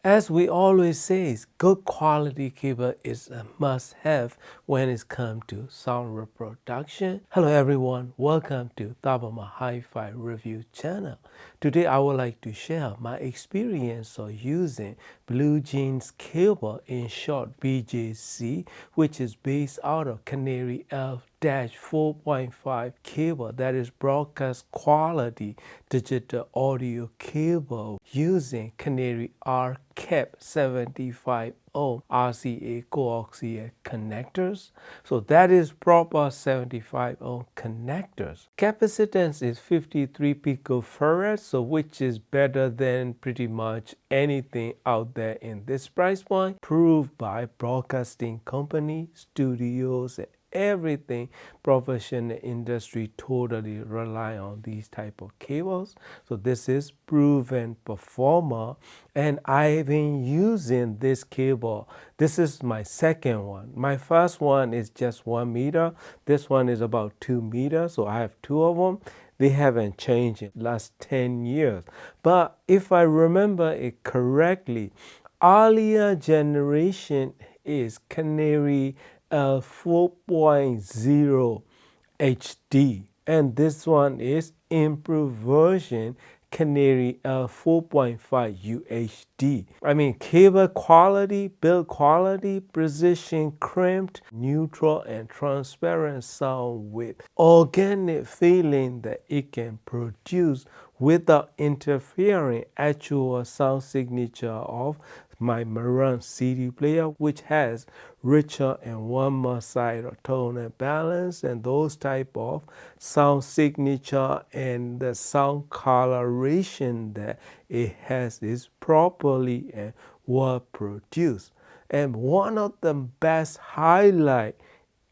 As we always say, good quality cable is a must-have when it comes to sound reproduction. Hello everyone, welcome to Tabama Hi-Fi Review channel. Today I would like to share my experience of using Blue Jeans cable, in short BJC, which is based out of Canare L-4.5 cable, that is broadcast quality digital audio cable using Canare R-Cap 75 ohm RCA coaxial connectors. So that is proper 75 ohm connectors. Capacitance is 53 picofarads, so which is better than pretty much anything out there in this price point, proved by broadcasting companies, studios, and everything. Professional industry totally rely on these type of cables. So this is proven performer, and I've been using this cable. This is my second one. My first one is just 1 meter. This one is about 2 meters, so I have two of them. They haven't changed in the last 10 years. But if I remember it correctly, earlier generation is Canare L4.0 HD, and this one is improved version Canare L4.5 UHD. I mean, cable quality, build quality, precision, crimped, neutral, and transparent sound with organic feeling that it can produce without interfering actual sound signature of my Marantz CD player, which has richer and warmer side of tone and balance, and those type of sound signature and the sound coloration that it has is properly and well produced. And one of the best highlight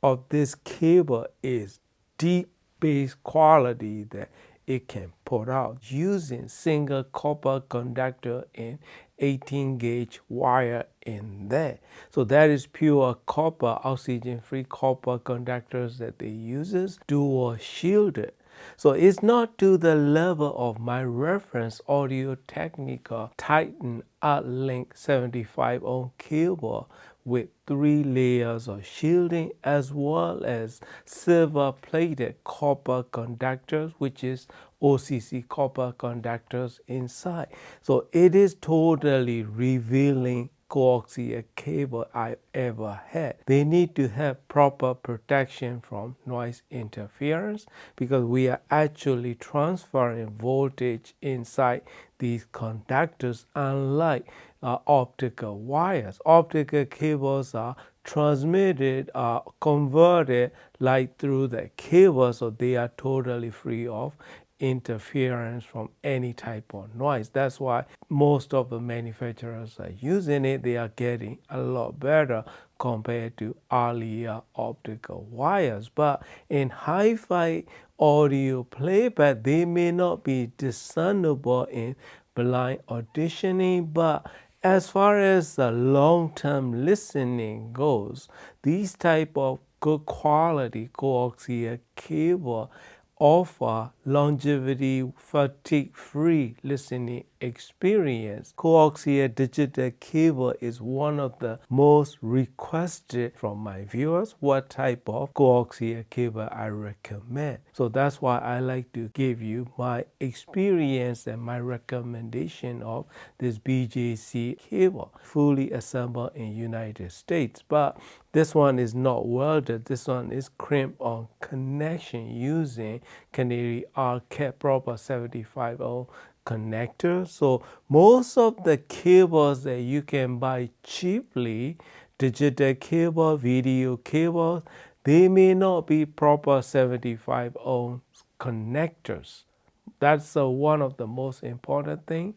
of this cable is deep bass quality that it can put out using single copper conductor and 18 gauge wire in there. So that is pure copper, oxygen-free copper conductors that they uses, dual shielded. So it's not to the level of my reference Audio Technica Titan Uplink 75 ohm cable with 3 layers of shielding as well as silver plated copper conductors, which is OCC copper conductors inside. So it is totally revealing coaxial cable I ever had. They need to have proper protection from noise interference because we are actually transferring voltage inside these conductors, unlike optical wires. Optical cables are transmitted, converted light through the cable, so they are totally free of interference from any type of noise. That's why most of the manufacturers are using it. They are getting a lot better compared to earlier optical wires. But in hi-fi audio playback, they may not be discernible in blind auditioning, but as far as the long-term listening goes, these type of good quality coaxial cable offer longevity, fatigue-free listening experience. Coaxial digital cable is one of the most requested from my viewers what type of coaxial cable I recommend. So that's why I like to give you my experience and my recommendation of this BJC cable, fully assembled in United States. But this one is not welded. This one is crimped on connection using Canare R-Cap proper 75 ohm connector. So most of the cables that you can buy cheaply, digital cable, video cables, they may not be proper 75 ohm connectors. That's one of the most important thing.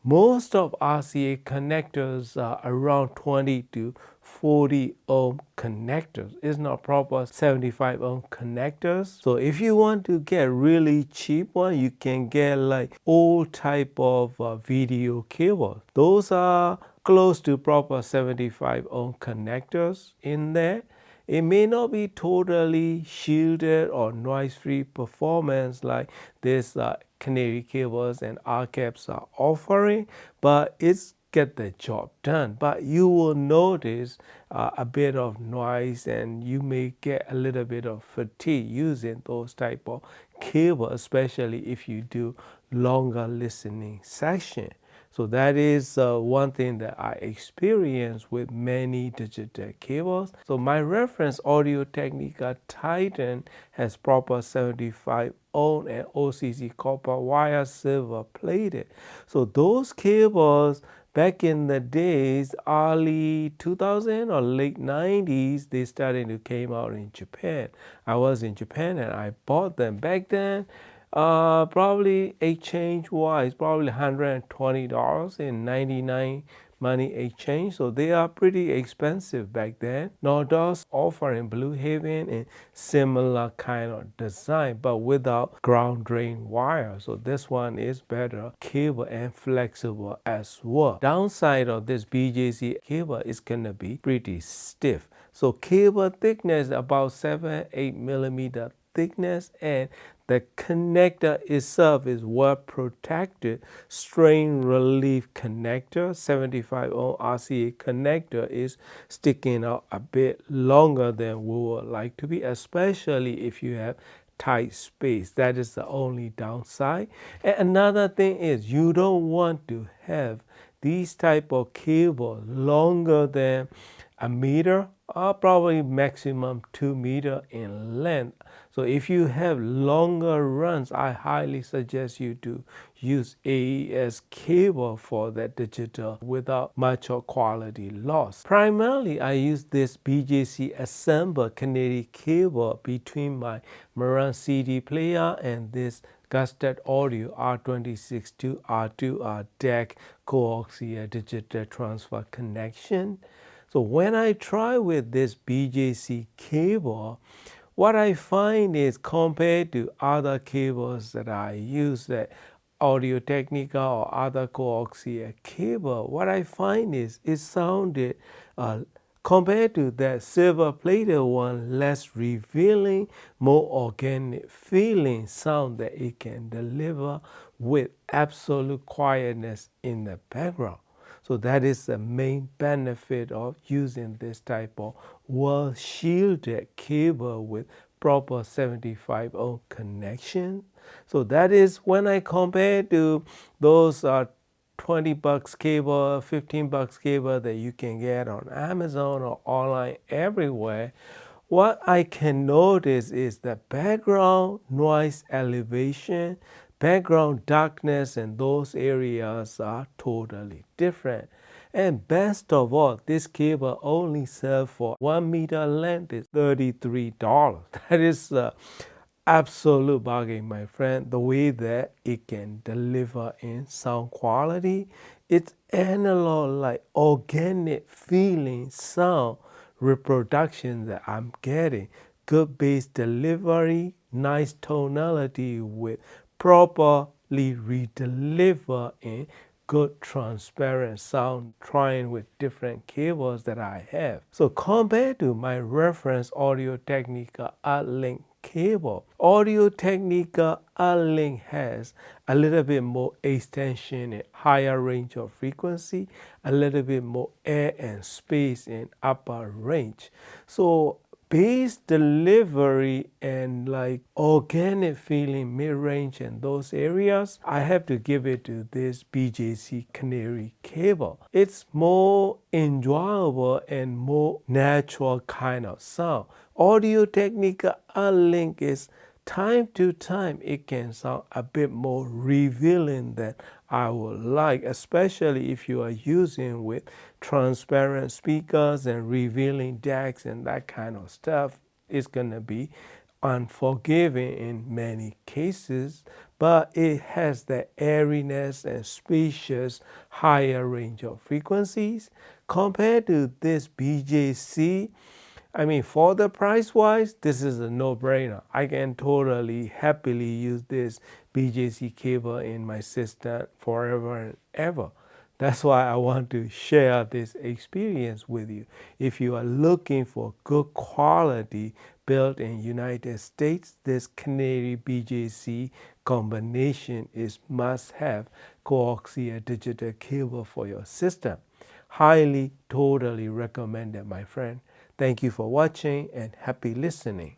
Most of RCA connectors are around 20 to 40 ohm connectors. It's not proper 75 ohm connectors. So if you want to get really cheap one, you can get like old type of video cables. Those are close to proper 75 ohm connectors in there. It may not be totally shielded or noise-free performance like this Canare cables and R-caps are offering, but it's get the job done. But you will notice a bit of noise, and you may get a little bit of fatigue using those type of cable, especially if you do longer listening session. So that is one thing that I experience with many digital cables. So my reference Audio-Technica Titan has proper 75 ohm and OCC copper wire silver plated. So those cables back in the days, early 2000 or late 90s, they started to came out in Japan. I was in Japan and I bought them back then. Probably exchange wise, probably $120 in 99 money exchange. So they are pretty expensive back then. Nordos offering Blue Haven in similar kind of design, but without ground drain wire. So this one is better cable and flexible as well. Downside of this BJC cable is gonna be pretty stiff. So cable thickness about 7-8 millimeter thickness, and the connector itself is well protected. Strain relief connector, 75 ohm RCA connector is sticking out a bit longer than we would like to be, especially if you have tight space. That is the only downside. And another thing is you don't want to have these type of cable longer than a meter, or probably maximum 2 meters in length. So if you have longer runs, I highly suggest you to use AES cable for that digital without much of quality loss. Primarily, I use this BJC assemble Canare cable between my Marantz CD player and this Gustet Audio R26 to R2R DAC coaxial digital transfer connection. So when I try with this BJC cable, what I find is compared to other cables that I use, that Audio-Technica or other coaxial cable, what I find is it sounded compared to that silver plated one, less revealing, more organic feeling sound that it can deliver with absolute quietness in the background. So that is the main benefit of using this type of well shielded cable with proper 75 ohm connection. So that is when I compare to those 20 bucks cable, 15 bucks cable that you can get on Amazon or online everywhere. What I can notice is the background noise elevation, background darkness, and those areas are totally different. And best of all, this cable only sells for 1 meter length is $33. That is absolute bargain, my friend. The way that it can deliver in sound quality, it's analog like organic feeling sound reproduction that I'm getting. Good bass delivery, nice tonality with properly redeliver in good transparent sound, trying with different cables that I have. So compared to my reference Audio-Technica Uplink cable, Audio-Technica Uplink has a little bit more extension and higher range of frequency, a little bit more air and space in upper range. So bass delivery and like organic feeling, mid-range and those areas, I have to give it to this BJC Canare cable. It's more enjoyable and more natural kind of sound. Audio-Technica Uplink is time to time it can sound a bit more revealing than I would like, especially if you are using with transparent speakers and revealing decks and that kind of stuff. It's gonna be unforgiving in many cases, but it has the airiness and spacious higher range of frequencies compared to this BJC. I mean, for the price wise, this is a no-brainer. I can totally happily use this BJC cable in my system forever and ever. That's why I want to share this experience with you. If you are looking for good quality built in United States. This Canare BJC combination is must-have coaxial digital cable for your system. Highly, totally recommended, my friend. Thank you for watching and happy listening.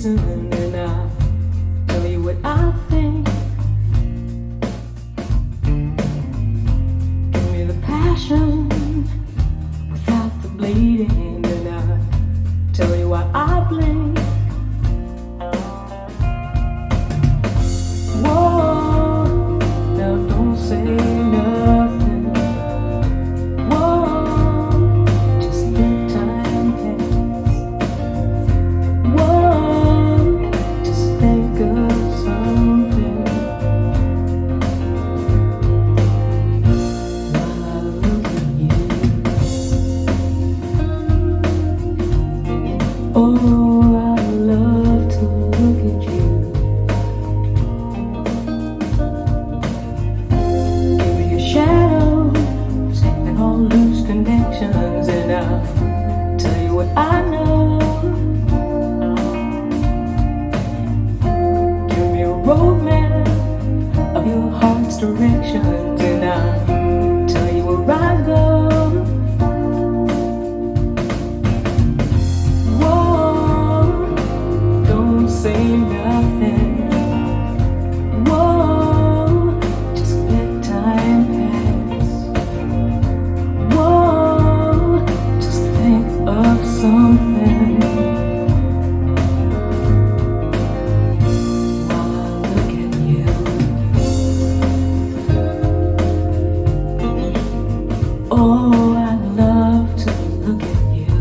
And I'll tell you what I think. Give me the passion without the bleeding, and I'll tell you why I blink. Whoa, now don't say nothing. Whoa, just let time pass. Oh, I love to look at you. Give me your shadows and all loose connections, and I'll tell you what I know. Give me a roadmap of your heart's directions, and I'll tell you where I go. Say nothing. Whoa, just let time pass. Whoa, just think of something while I look at you. Oh, I love to look at you.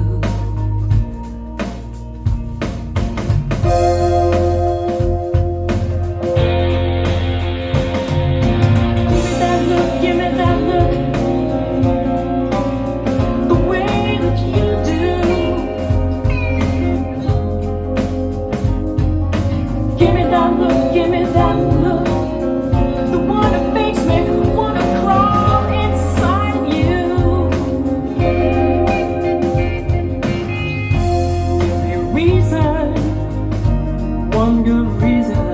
Give me that look, the one that makes me wanna crawl inside you. Give me a reason, one good reason.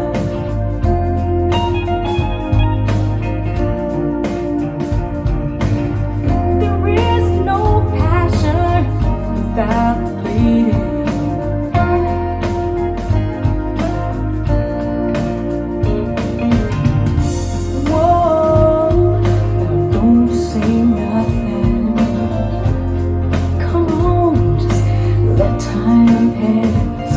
There is no passion without bleeding. Time pass.